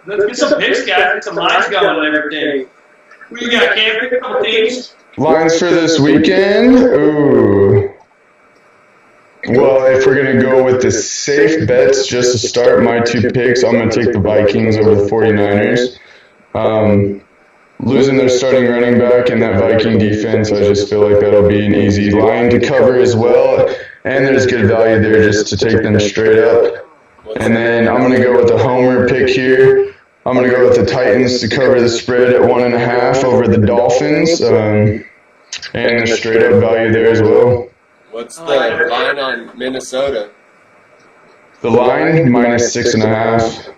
Let's get some picks, guys. Get some lines going and everything. Who you got, Cam? Pick a couple teams. Lines for this weekend? Ooh. Well, if we're going to go with the safe bets just to start my two picks, I'm going to take the Vikings over the 49ers. Losing their starting running back and that Viking defense, I just feel like that'll be an easy line to cover as well. And there's good value there just to take them straight up. And then I'm going to go with the homer pick here. I'm going to go with the Titans to cover the spread at 1.5 over the Dolphins. And the straight up value there as well. What's the line on Minnesota? The line, minus 6.5.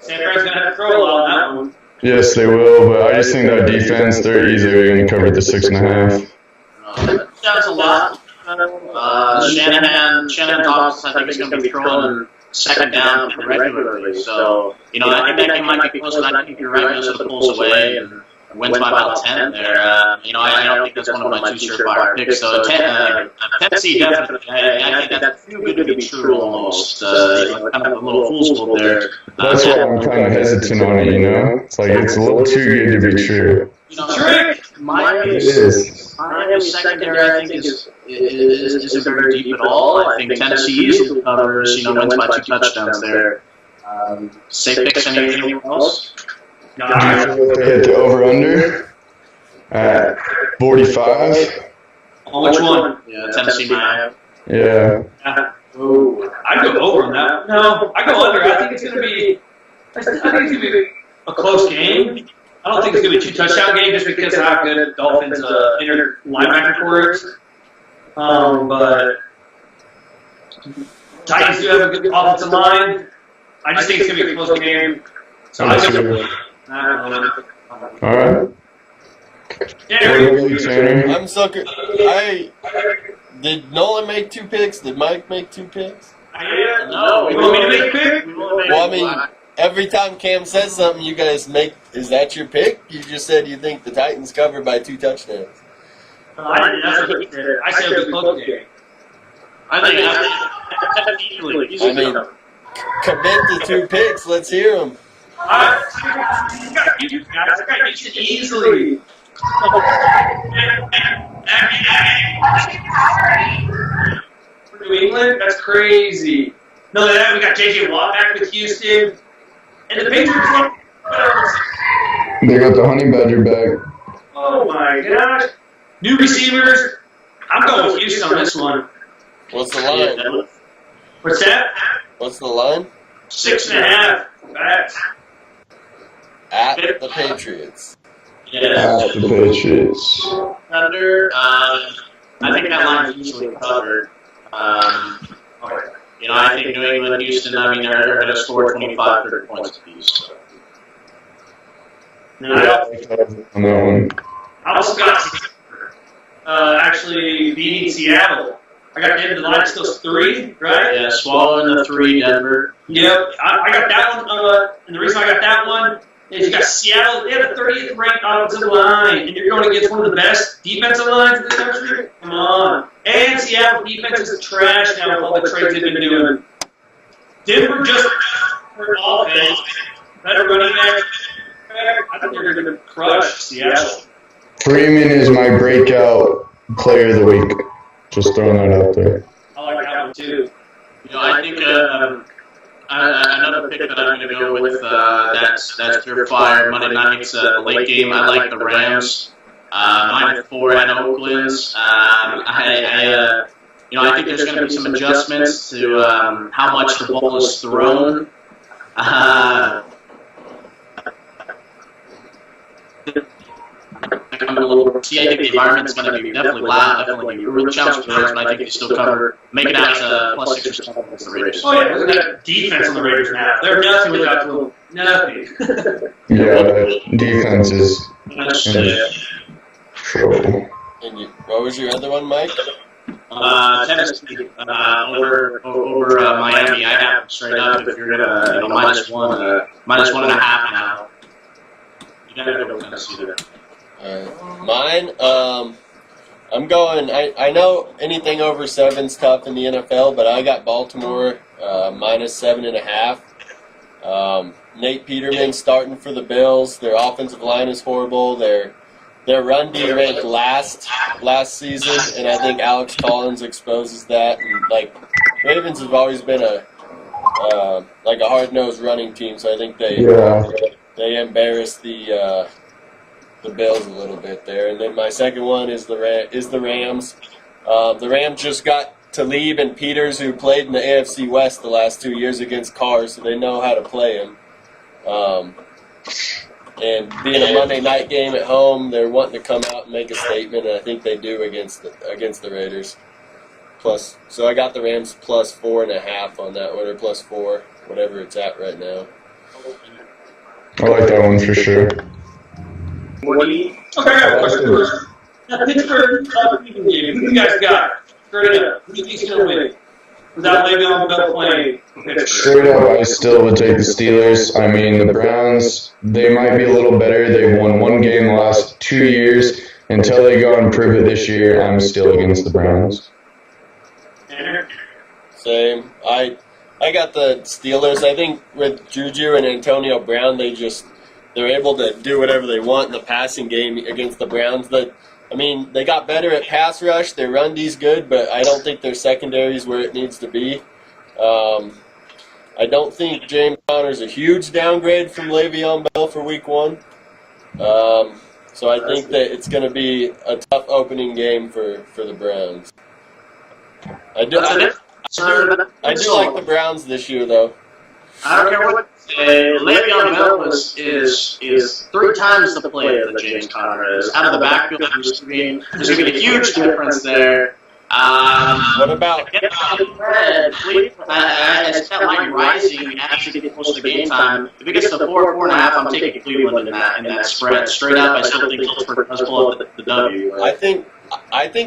San Fran's going to have to throw a lot on that one. Yes, they will, but I just think that defense, they're easily going to cover the 6.5. That's a lot. Shanahan talks, I think he's going to be throwing second down regularly. So, I think that game might be close, but I think you're right. Minnesota pulls away and wins by about 10 there. I don't think that's one of my two surefire picks. So, Tennessee definitely. I think that's too good to be true almost. Kind of a little fool's gold there. That's why I'm kind of hesitant on it, It's like it's a little too good to be true. Miami's secondary, I think, isn't very deep at all. I think Tennessee easily covers, wins by 2 touchdowns there. Safe picks, anything else? Hit the over-under at 45. On which one? Yeah, Tennessee, Miami. Yeah. Ooh, I'd go over on that. No, I go under. I think it's going to be a close game. I don't think it's going to be a 2-touchdown game just because of how good Dolphins' inner linebacker core is. But Titans do have a good offensive line. I just think it's going to be a close game. So I think all right. Yeah. I'm so good. Did Nolan make 2 picks? Did Mike make 2 picks? No. You want me to make a pick? Well, I mean, every time Cam says something, you guys make. Is that your pick? You just said you think the Titans covered by 2 touchdowns. I said it was a close game. I mean, commit to 2 picks. Let's hear them. You guys got it easily. For New England, that's crazy. No, we got J.J. Watt back with Houston. And the Patriots. They got the Honey Badger back. Oh my gosh. New receivers. I'm going with Houston on this one. What's the line? What's that? What's the line? 6.5. That's at the Patriots. Yes. At the Patriots. Under, I think that line is usually covered. I think New England, Houston, they're going to score 25, 30 points apiece. So. No, I also got actually beating Seattle. I got Denver. The line still 3, right? Yeah, swallowing the 3, Denver. Yep, I got that one. And the reason I got that one is you got Seattle. They have the 30th ranked offensive line, and you're going against one of the best defensive lines in the country. Come on. And Seattle defense is trash now with all the trades they've been doing. Denver just for offense, better running back. I think they're going to crush Seattle. Freeman is my breakout player of the week. Just throwing that out there. I like that one too. I think another pick that I'm going to go with that's surefire Monday night's late game. I like the Rams. -4 at Oakland. I think there's going to be some adjustments to how much the ball is thrown. I think the environment's going to be definitely loud, definitely be really challenging for us, but I think they still cover, make it out to +6 or something against the Raiders. Oh, yeah, look at that defense on the Raiders now. They're nothing without the nothing. Yeah, defense is trouble. What was your other one, Mike? Tennessee over Miami. I have straight up if you're gonna -1.5 now. You gotta go with Tennessee there. Mine, I'm going. I know anything over 7's tough in the NFL, but I got Baltimore minus 7.5. Nate Peterman starting for the Bills. Their offensive line is horrible. Their run D ranked last season, and I think Alex Collins exposes that. And like Ravens have always been a hard-nosed running team, so I think they embarrass the Bills a little bit there. And then my second one is the Rams. The Rams just got Talib and Peters, who played in the AFC West the last 2 years against Carr, so they know how to play him. And being a Monday night game at home, they're wanting to come out and make a statement, and I think they do against the Raiders. So I got the Rams plus 4.5 on that one, or plus 4, whatever it's at right now. I like that one for sure. Okay, I got a question first. Now, Pittsburgh, Cleveland game. Who you guys got? Straight up. Who do you think's going to win? Without Le'Veon Bell playing Pittsburgh. Straight up, I still would take the Steelers. I mean, the Browns, they might be a little better. They've won one game the last 2 years. Until they go and prove it this year, I'm still against the Browns. Same. I got the Steelers. I think with Juju and Antonio Brown, they're able to do whatever they want in the passing game against the Browns. They got better at pass rush. Their run D's good, but I don't think their secondary is where it needs to be. I don't think James Conner's a huge downgrade from Le'Veon Bell for Week 1. So I think that it's going to be a tough opening game for the Browns. I do like the Browns this year, though. I don't care what Le'Veon Bell is 3 times the player that James Conner is. Out of the backfield, there's going to be a huge difference there. What about? As that line rising, actually get close to game time. If it gets to 4.5, I'm taking Cleveland in that spread. Straight up, I still think Pittsburgh does pull up the W. I think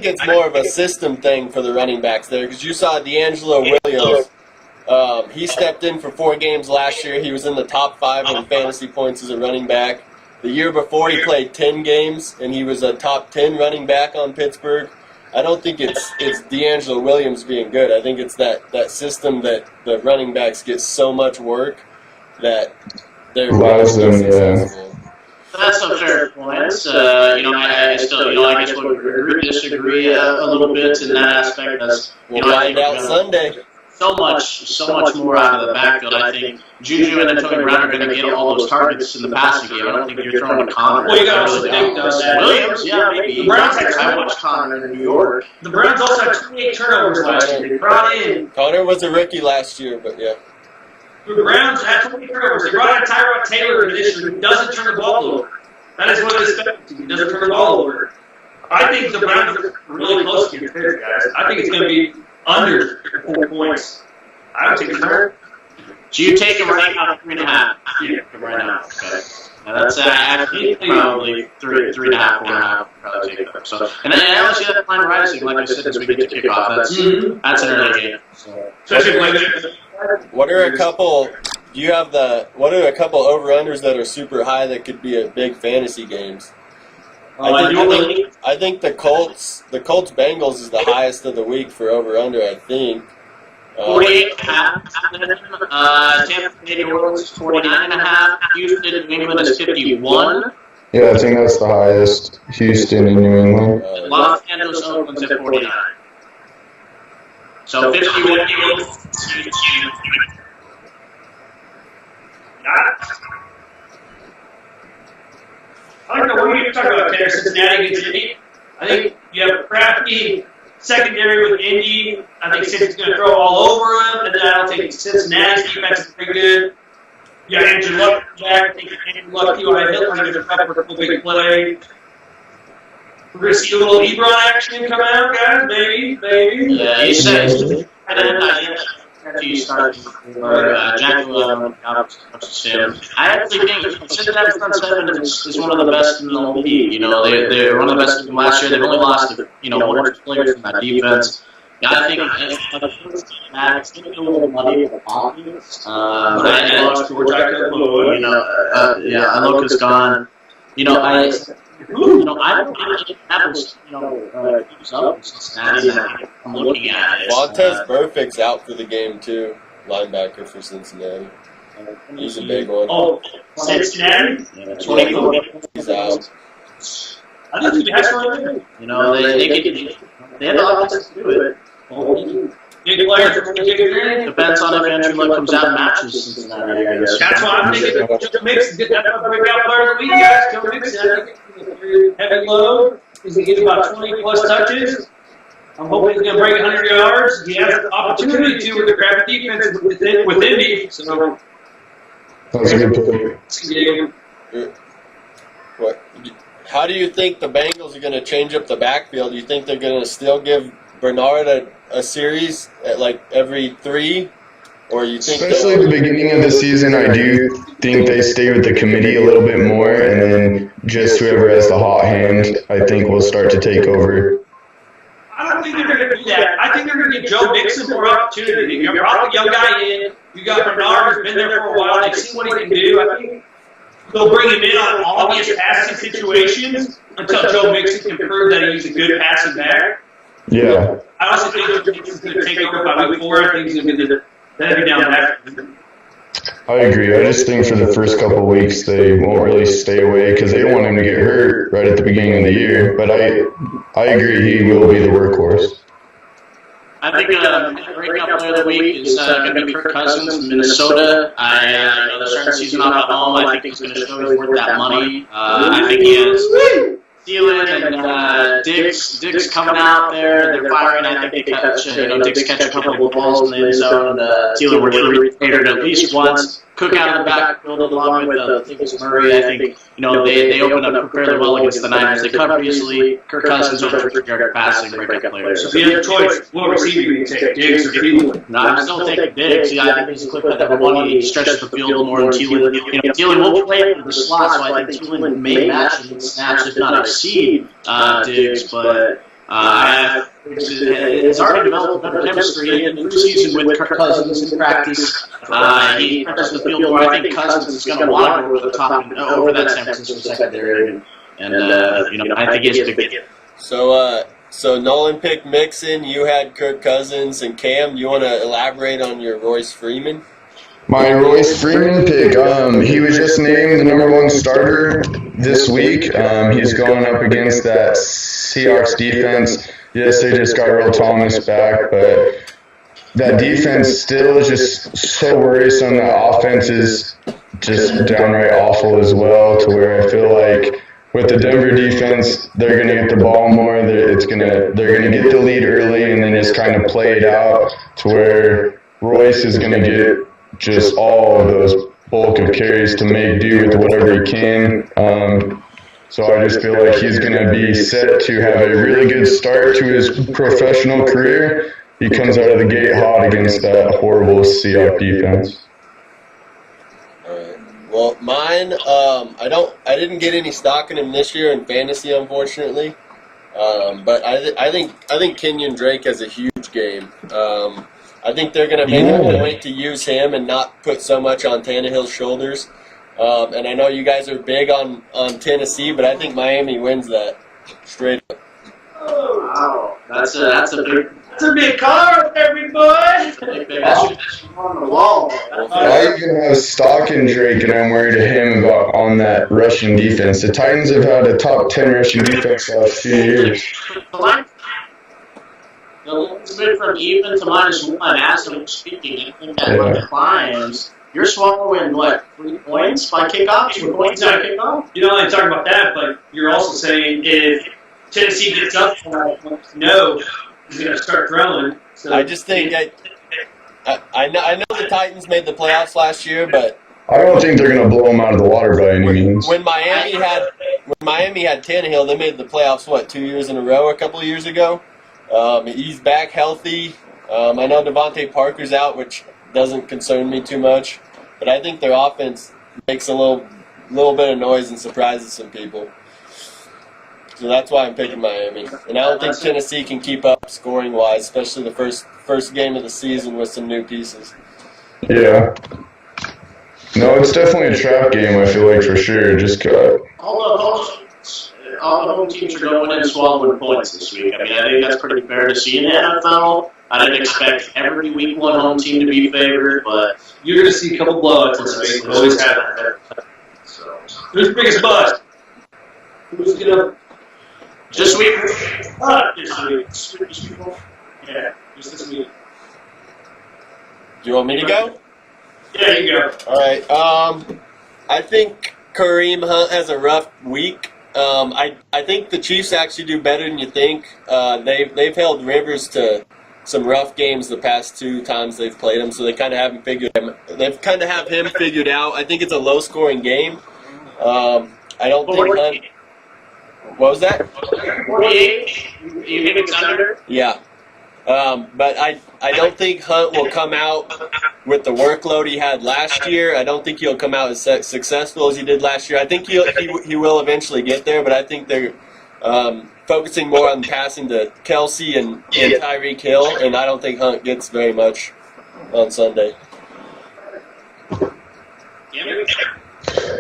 it's more of a system thing for the running backs there, because you saw D'Angelo Williams. He stepped in for 4 games last year. He was in the top 5 in fantasy points as a running back. The year before, he played 10 games, and he was a top 10 running back on Pittsburgh. I don't think it's D'Angelo Williams being good. I think it's that system that the running backs get so much work that they're allows them, successful. That's a fair point. I still, I guess would disagree a little bit in that aspect. We'll find out Sunday. So much more out of the backfield. I think Juju and Antonio Brown are going to get all those targets in the passing game. I don't think you're throwing Connor. Well, you got to also think, Williams, yeah, maybe. The Browns had I watched Connor in New York. The Browns also had 28 turnovers last year. They brought in. Connor was a rookie last year, but yeah. The Browns had 28 turnovers. They brought in Tyrod Taylor initially, who doesn't turn the ball over. That is what it expected. He doesn't turn the ball over. I think the Browns are really close to your guys. I think it's going to be under 4 points. I would take the turn. So you take him right now 3.5. Yeah, right now. Okay. Now that's actually probably 3.5, 4.5. Probably take them. So, and then I don't see that line rising. Like I said, as we get to kickoff, that's an early game. So, Especially when what are a couple? Do you have what are a couple over-unders that are super high that could be a big fantasy games? I think the Colts Bengals is the highest of the week for over-under. I think 48.5. Tampa Bay, New Orleans 49.5. Houston, New England is 51. Yeah, I think that's the highest. Houston and New England. Los Angeles, Oakland's at 49. So 51. I don't know what you're talking about, Tanner. Cincinnati against Indy. I think you have a crafty secondary with Indy. I think Cincy's going to throw all over him, and then I don't think Cincinnati's defense is pretty good. You got Andrew Luck back. I think Andrew Luck, T.Y. Hilton, going to prep for a big play. We're going to see a little Ebron action come out, guys. Maybe. Yeah, he said. He started Jack I actually think Cincinnati's front seven is one of the best in the league. You know, they're one of the best from last year. They've only lost 1 or 2 players from that defense. Yeah, I think it's going to be a little muddy with the offense. I lost George Icola. Iloka's gone. I don't think that was, keeps up in Cincinnati. I'm looking at it. Montez Burfict's out for the game, too. linebacker for Cincinnati. He's a big one. Oh, Cincinnati? Yeah, 24. He's out. I think he has one. You know, they have the offense to do it. Big players are going to take advantage. Depends on if Andrew Luck comes out and matches Cincinnati, I guess. That's why I'm thinking Joe Mixon get that breakout player of the week, guys. Joe Mixon, I think, heavy load. He's going to get about 20 plus touches. I'm hoping he's going to break 100 yards. He has the opportunity to with the crappy defense within me. So, That's a good pick. What? How do you think the Bengals are going to change up the backfield? Do you think they're going to still give Bernard a series at like every 3? Or you think Especially at the beginning of the season, I do think they stay with the committee a little bit more, and then just whoever has the hot hand, I think will start to take over. I don't think they're going to do that. I think they're going to give Joe Mixon more opportunity. You brought the young guy in. You got Bernard, who's been there for a while. They've seen what he can do. I think they'll bring him in on obvious passing situations until Joe Mixon can prove that he's a good passing back. Yeah. I also think Joe Mixon's going to take over by week 4. I think he's going to be the heavy down back. I agree. I just think for the first couple of weeks they won't really stay away because they don't want him to get hurt right at the beginning of the year. But I agree he will be the workhorse. I think the breakout player of the week is going to be Kirk Cousins from Minnesota. I know they're starting the season off at home. I think he's going to show he's worth that money. I think he is. Thielen and Diggs coming out there. They're firing. I think they catch. Diggs catch a couple of balls in the end zone. Thielen were cleared at least once. Cook out of the backfield along with I think it's Murray. I think they opened up fairly well against the Niners. They covered easily. Kirk Cousins over 300-yard passing breakout players. So if you have a choice, what receiver do you take, Diggs or Thielen? No, I still take Diggs. I think he's a clip at number 1. He stretches the field more than Thielen. Thielen will play for the slot, so I think Thielen may match and snaps, if not exceed Diggs. But it's already developed better chemistry in the preseason with Kirk Cousins in practice. He stretches the field more. I think Cousins is going to want to go over the top over that San Francisco secondary, and I think he's a big deal. So Nolan picked Mixon, you had Kirk Cousins, and Cam, you want to elaborate on your Royce Freeman? My Royce Freeman pick, he was just named the #1 starter this week. He's going up against that Seahawks defense. Yes, they just got Earl Thomas back, but that defense still is just so worrisome. That offense is just downright awful as well, to where I feel like with the Denver defense, they're going to get the ball more. They're going to get the lead early and then just kind of play it out to where Royce is going to get just all of those bulk of carries to make do with whatever he can. So I just feel like he's going to be set to have a really good start to his professional career. He comes out of the gate hot against that horrible Seahawks defense. All right. Well, mine, I didn't get any stock in him this year in fantasy, unfortunately. But I think Kenyon Drake has a huge game. I think they're going to make a point to use him and not put so much on Tannehill's shoulders. And I know you guys are big on Tennessee, but I think Miami wins that straight up. Wow, that's a big car there, big boy. That's on the wall. I even have stock in Drake, and I'm worried to him about on that rushing defense. The Titans have had a top 10 rushing defense the last few years. It's been from even to -1 as I'm speaking. I think that declines. You're swallowing, 3 points by kickoff? 2 points by kickoff? You don't only talk about that, but you're also saying if Tennessee gets up, no, he's going to start throwing. So I just think I know the Titans made the playoffs last year, but I don't think they're going to blow them out of the water by any means. when Miami had Tannehill, they made the playoffs 2 years in a row, a couple of years ago. He's back healthy. I know Devontae Parker's out, which doesn't concern me too much, but I think their offense makes a little bit of noise and surprises some people. So that's why I'm picking Miami. And I don't think Tennessee can keep up scoring-wise, especially the first game of the season with some new pieces. Yeah. No, it's definitely a trap game, I feel like, for sure. Just Hold all the home teams are going in and swallowing points this week. I mean, I think that's pretty fair to see in the NFL. I didn't expect every week one home team to be favored, but You're going to see a couple blowouts this week. We always have it. So, who's the biggest bust? Who's going to... this week, This week. Yeah, just this week. Do you want me to go? Yeah, you go. All right. I think Kareem Hunt has a rough week. I think the Chiefs actually do better than you think. They've held Rivers to some rough games the past 2 times they've played him, so they kind of have him figured. They've kind of have him figured out. I think it's a low-scoring game. I don't think Hunt. What was that? 48. You think it's under? Yeah. But I don't think Hunt will come out with the workload he had last year. I don't think he'll come out as successful as he did last year. I think he will eventually get there, but I think they're focusing more on passing to Kelsey and Tyreek Hill, and I don't think Hunt gets very much on Sunday.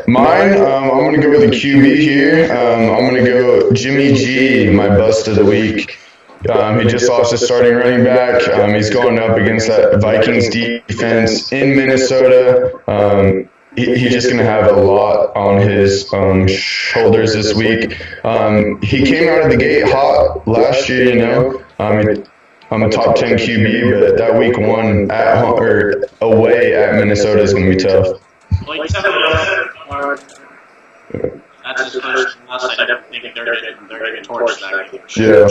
Mine, I'm going to go with the QB here. I'm going to go Jimmy G, my bust of the week. He just lost his starting running back. He's going up against that Vikings defense in Minnesota. He's just going to have a lot on his shoulders this week. He came out of the gate hot last year, you know. I'm a top 10 QB, but that week 1 at home, or away at Minnesota is going to be tough. Well, that's his first loss. I definitely think they're getting torched that game. Yeah.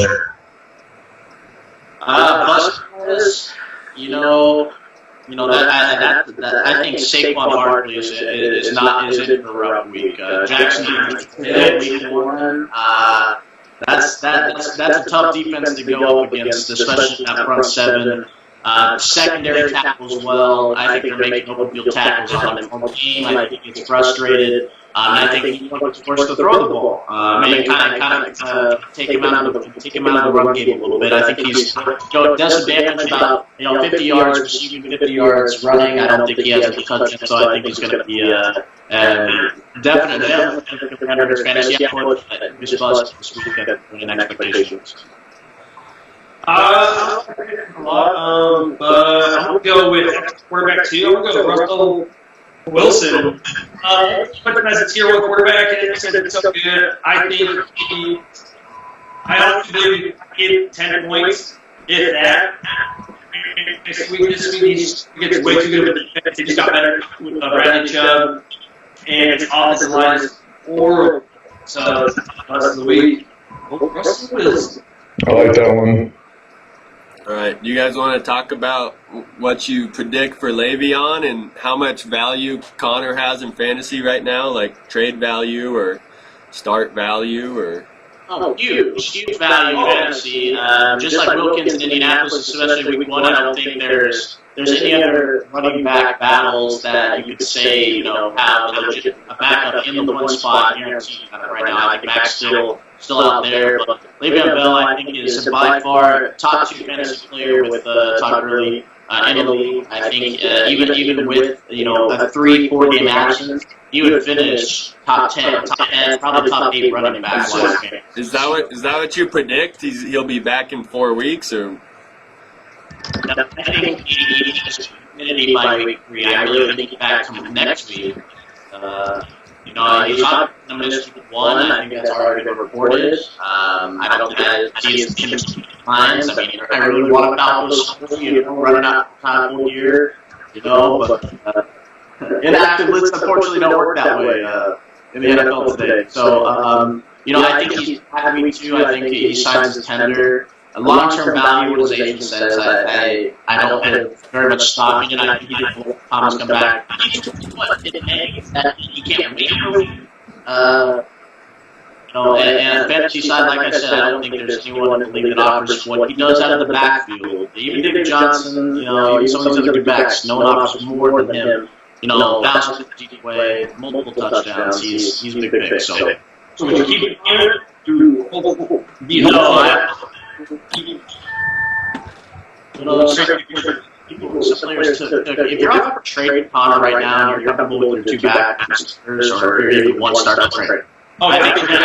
Bust is, that I think Saquon Barkley isn't a rough week. Jackson week 1. That's a tough defense to go up against, especially that front 7. Secondary tackles well. I think they're making open field tackles on him. On team, I think he's frustrated. I think he's forced to throw the ball. Kind of take him out of the run game a little bit. I think he's does some damage about 50 yards receiving, 50 yards running. I don't think he has a touchdown, so I think he's going to be definite contender in fantasy. His bust this weekend winning expectations. I'm going to go with quarterback 2. I'm going to go with Russell Wilson. Put him as a tier 1 quarterback, and it says it's so good. I think I don't think he get 10 points, if that. This week he gets way too good of a defense. He just got better with Bradley Chubb, and his offensive line is horrible. So, rest of the week, Russell Wilson. I like that one. All right, you guys want to talk about what you predict for Le'Veon and how much value Connor has in fantasy right now, like trade value or start value or? Oh, huge value in fantasy. Just like Wilkins in Indianapolis, especially week 1, I don't think there's any other running back battles that you could say have a backup in the 1 spot guaranteed right now. I think Mac's still out there, but Le'Veon Bell I think is by far top 2 fantasy player with Todd Gurley in the league. I think even with a 3-4 game absence, he would finish top 10, probably top 8 running back last game. Is that what you predict? He'll be back in 4 weeks, or? I think he's by week 3. I really think he's back to next week. He's not going to miss week 1. I think that's already been reported. I don't think I see his chemistry lines. I mean, I really want to Falcons, running out time all year, but inactive lists unfortunately don't work that way in the NFL today. So, I think he's at week 2. I think he signs a tender. A long-term value, as Asian says, I don't put very much stock in it. I think he did Thomas come back. He can't wait for me. And fantasy side, like I said, I don't think there's anyone in the league that offers what he does out of the backfield. Even David Johnson, even some of these other good backs, no one offers more than him. Bounces the deep way, multiple touchdowns. He's a big pick. So would you keep it here to be if you're off for trade Connor right now, you're comfortable with your 2 backs or even 1 start to trade. Oh, I think you're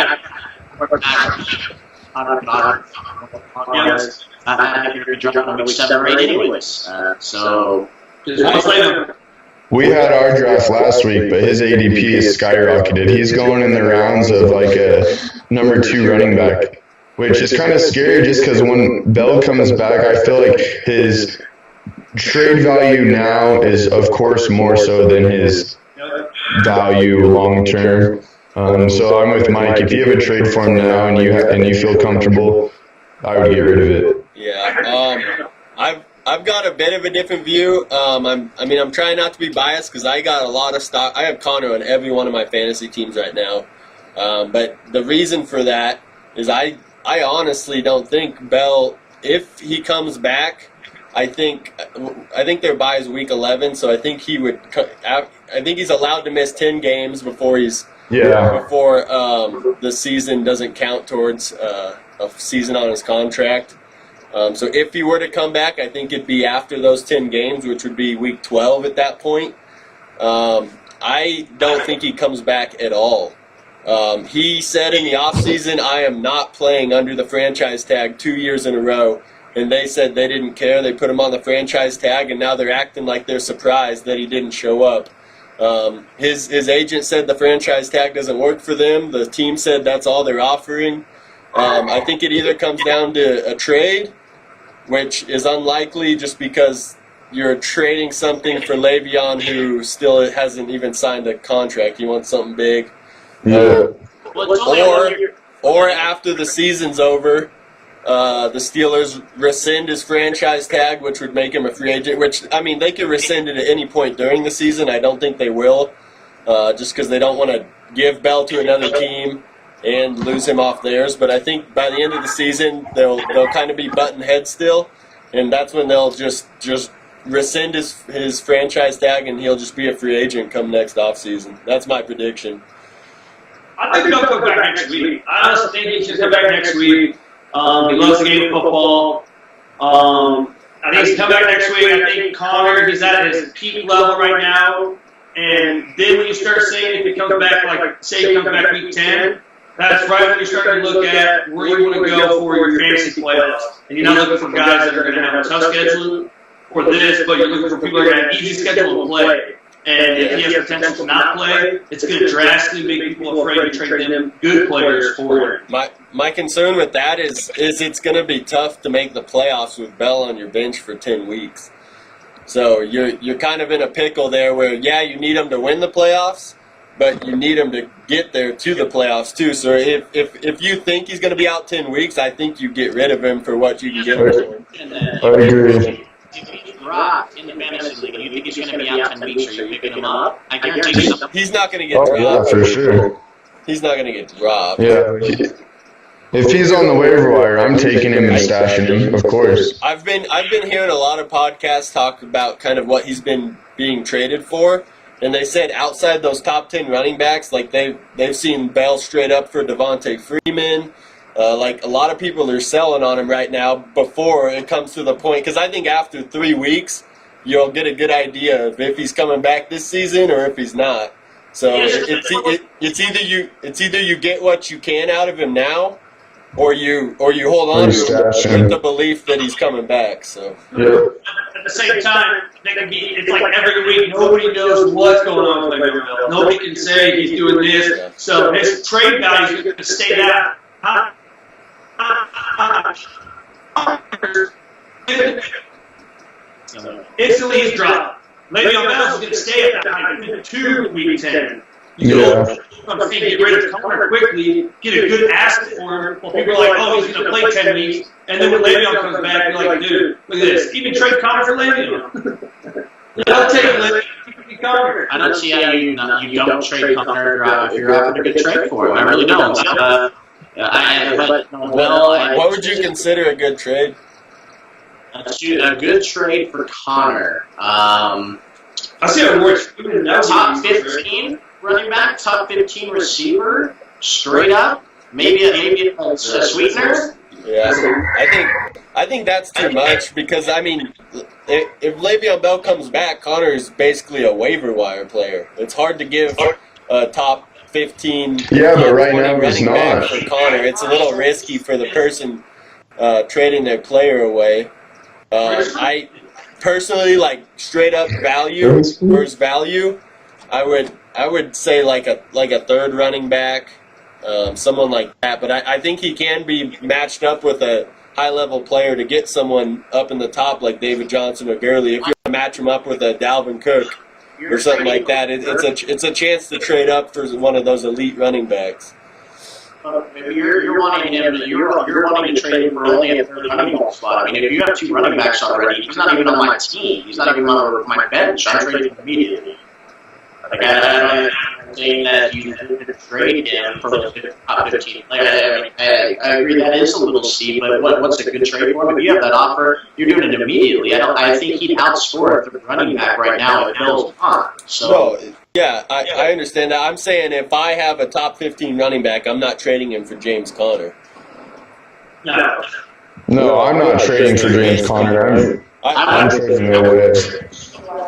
I think you're jumping on week 7 or 8 anyways. So Just one play them. We had our draft last week, but his ADP is skyrocketed. He's going in the rounds of like a number 2 running back, which is kind of scary just because when Bell comes back, I feel like his trade value now is, of course, more so than his value long term. So I'm with Mike. If you have a trade for him now and you feel comfortable, I would get rid of it. Yeah. I've got a bit of a different view. I'm trying not to be biased because I got a lot of stock. I have Connor on every one of my fantasy teams right now. But the reason for that is I honestly don't think Bell, if he comes back, I think their bye is week 11, so I think I think he's allowed to miss 10 games before the season doesn't count towards a season on his contract. So if he were to come back, I think it'd be after those 10 games, which would be week 12 at that point. I don't think he comes back at all. He said in the offseason, I am not playing under the franchise tag 2 years in a row. And they said they didn't care. They put him on the franchise tag, and now they're acting like they're surprised that he didn't show up. His agent said the franchise tag doesn't work for them. The team said that's all they're offering. I think it either comes down to a trade, which is unlikely just because you're trading something for Le'Veon, who still hasn't even signed a contract. He wants something big. Yeah. Or after the season's over, the Steelers rescind his franchise tag, which would make him a free agent, which, I mean, they could rescind it at any point during the season. I don't think they will, just because they don't want to give Bell to another team and lose him off theirs. But I think by the end of the season, they'll kind of be button heads still, and that's when they'll just rescind his franchise tag, and he'll just be a free agent come next offseason. That's my prediction. I think he'll come back next week. I honestly think he should come back next week. He loves the game of football. I think he's come back next week. I think Connor, he's at his peak level right now. And then when you start saying if he comes back, like say he comes back week 10, that's right when you start to look at where you want to go for your fantasy playoffs. And you're not looking for guys that are going to have a tough schedule for this, but you're looking for people that are going to have easy schedule to play. And if he has potential to not play, it's going to drastically make people afraid to trade them good players for him. My concern with that is it's going to be tough to make the playoffs with Bell on your bench for 10 weeks. So you're kind of in a pickle there where, yeah, you need him to win the playoffs, but you need him to get there to the playoffs too. So if you think he's going to be out 10 weeks, I think you get rid of him for what you can get him for. I agree. If he's dropped in the fantasy league, you think he's going to be out 10 weeks, are you picking him up? I guarantee you. He's not going to get Oh, dropped. yeah, for sure. He's not going to get dropped. Yeah. If he's on the waiver wire, I'm taking him and stashing him, of course. I've been hearing a lot of podcasts talk about kind of what he's been being traded for, and they said outside those top 10 running backs, like they've seen Bell straight up for Devontae Freeman. Like a lot of people are selling on him right now before it comes to the point, because I think after 3 weeks you'll get a good idea of if he's coming back this season or if he's not. So it's either you get what you can out of him now, or you hold on to him with the belief that he's coming back. So At the same time, it's like every week nobody knows what's going on with Le'Veon Bell. Nobody can say he's doing this. So his trade value is going to stay down. Instantly he's dropped. Le'Veon Bell is going to stay at that height to week 10. You know, I'm saying get rid of Connor quickly, get a good asset for him. Well, people are like, oh, he's going to play 10 weeks. And then when Le'Veon comes back, you're like, dude, look at this. Even trade Connor for Le'Veon. I'll take Le'Veon Connor. I don't see how you don't trade Connor if you're offering a good trade for him. I really don't. What would you consider a good trade? A good trade for Connor. I see it works. Top 15 running back, top 15 receiver, straight up. Maybe a sweetener. Yeah, I think that's too much because I mean, if Le'Veon Bell comes back, Connor is basically a waiver wire player. It's hard to give a top 15. Yeah, but right 20 now he's running back not. for Connor. It's a little risky for the person trading their player away. I personally like straight up value versus value. I would say like a third running back, someone like that. But I think he can be matched up with a high level player to get someone up in the top like David Johnson or Gurley. If you match him up with a Dalvin Cook or something like that, it's a chance to trade up for one of those elite running backs. Maybe you're wanting him. You're wanting to trade him for only a third running back spot. I mean, if you have 2 running backs already, he's not even on my team. He's not even on my bench. I'm trading him immediately. Like I'm saying that you trade him for the top 15 player. I agree that is a little steep, but what's a good trade for him? If you have that offer, you're doing it immediately. I think he'd outscore a third running back right now if Bill's on. So. No, yeah, I understand that. I'm saying if I have a top 15 running back, I'm not trading him for James Conner. No. No, I'm not trading for James Conner. I'm trading no way.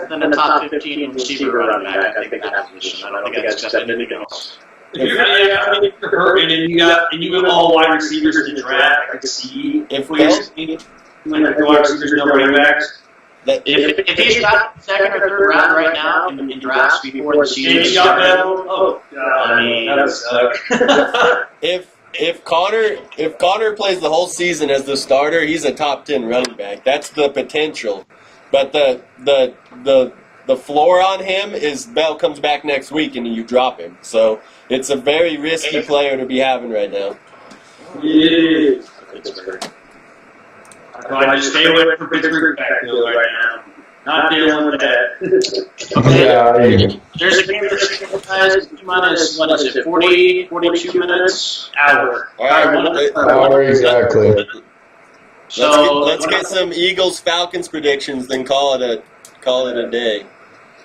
Than the top 15 receiver running back, I think that position. I don't think that's anything else. If you're hurt and you have all wide receivers in the draft, I could see If when the wide receivers no running backs. If he's got second or third round right now in drafts before the season And you got started, Bell, oh god, I mean, that would suck. If Connor plays the whole season as the starter, he's a top 10 running back. That's the potential. But the floor on him is Bell comes back next week and you drop him. So it's a very risky player to be having right now. Yeah. So I just stay away from Pittsburgh backfield right now. Not dealing with that. okay. Yeah, There's a game that's guys, minus, what is it, 40, 42 minutes? Hour. All right, hour exactly. So let's get some Eagles Falcons predictions, then call it a day.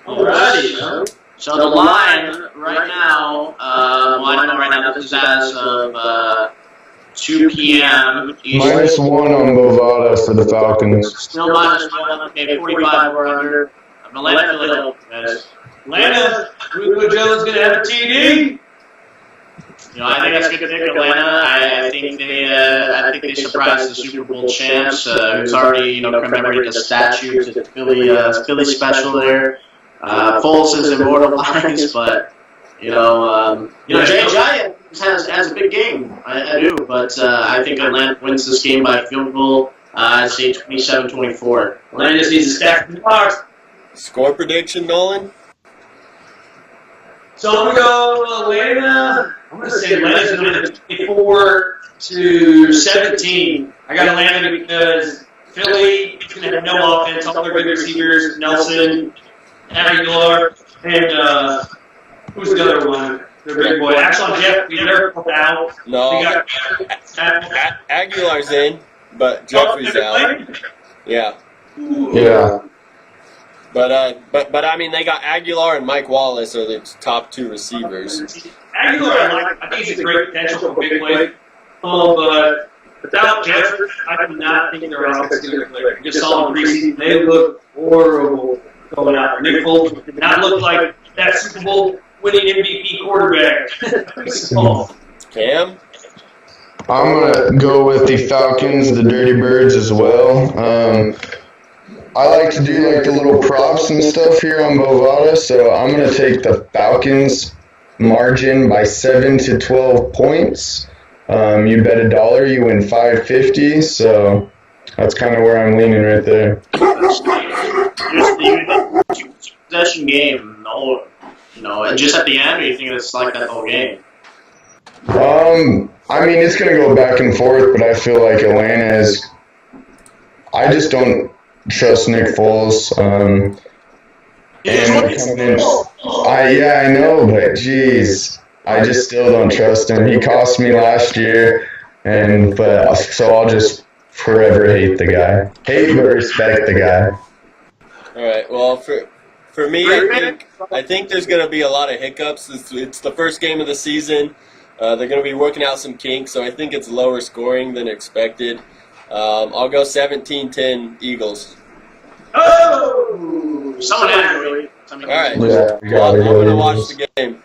Alrighty. So the line right now, well, I know right now this is as of 2 p.m. Eastern. -1 on Bovada for the Falcons. Still -1. Okay, 45 or under. Atlanta, guys. Atlanta, Julio Jones going to have a TD. You know, I think that's a good pick, Atlanta. I think they surprised the Super Bowl champs. It's already commemorated the statue to Philly special there. Foles is immortalized, but Jay Giant has a big game. I do, but I think Atlanta wins this game by field goal. I'd say 27-24. Atlanta just needs to stack the box. Score prediction, Nolan? So I'm going to go Atlanta. I'm going to say Atlanta's going to win 24-17. I got Atlanta because Philly is going to have no offense. All their big receivers, Nelson, Aguilar, and who's the other one? Their big boy. Axon Jeff, they're out. No. They got Aguilar's in, but Jeffrey's out. Yeah. Yeah. But I mean, they got Aguilar and Mike Wallace are the top 2 receivers. Aguilar, I think he's a great potential for big play. But without Jeffrey, I do not think their offense is going to click. Just saw them preseason. They look horrible going out there. Nick Foles did not look like that Super Bowl winning MVP quarterback. Cam? I'm going to go with the Falcons, the Dirty Birds as well. I like to do like the little props and stuff here on Bovada, so I'm going to take the Falcons margin by 7 to 12 points. You bet $1, you win $5.50, so that's kind of where I'm leaning right there. Just the possession game, just at the end, or you think it's like that whole game? I mean, it's going to go back and forth, but I feel like Atlanta is. I just don't trust Nick Foles. I know, but geez, I just still don't trust him. He cost me last year, so I'll just forever hate the guy. Hate but respect the guy. All right. Well, for me, I think there's going to be a lot of hiccups. It's the first game of the season. They're going to be working out some kinks, so I think it's lower scoring than expected. I'll go 17-10 Eagles. Oh! Someone had it, really. All right. Yeah, Well, I'm going to watch the game.